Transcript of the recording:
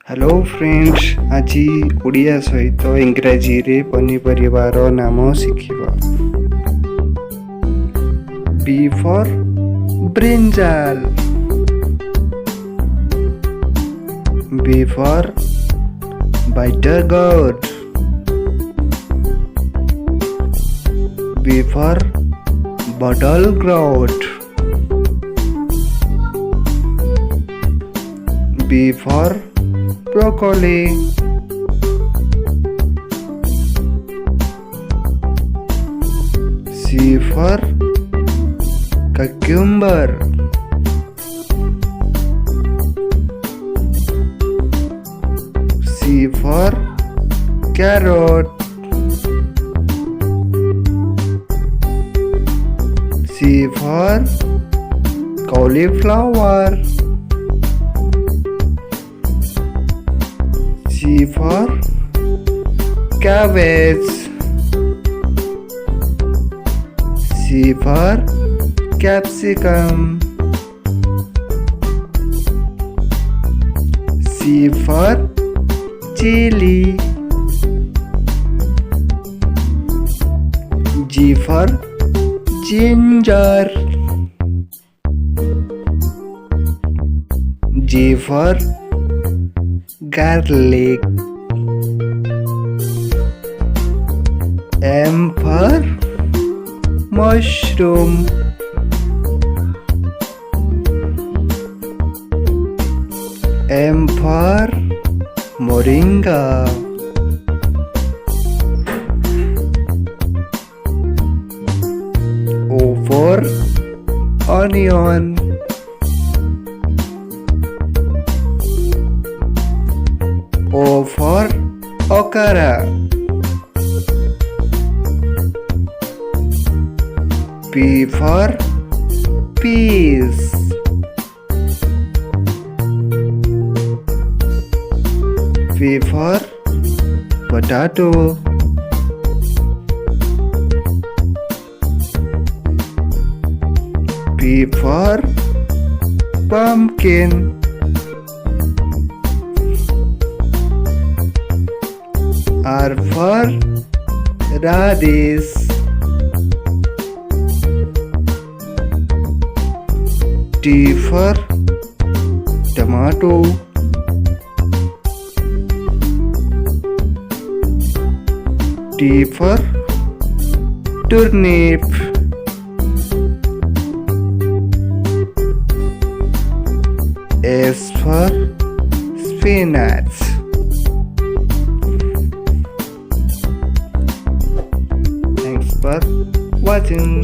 Hello friends, आज ओडिया सहित इंग्राजी रे पनीपरिवार नाम शिखिबा। B for brinjal, B for bitter gourd, B for bottle gourd, B for broccoli, C for cucumber, C for carrot, C for cauliflower, C for cabbage, C for capsicum, C for chili, G for ginger, G for garlic, M for mushroom, M for moringa, O for onion, O for okra, P for peas, P for potato, P for pumpkin, R for radish, T for tomato, T for turnip, S for spinach. Thanks for watching.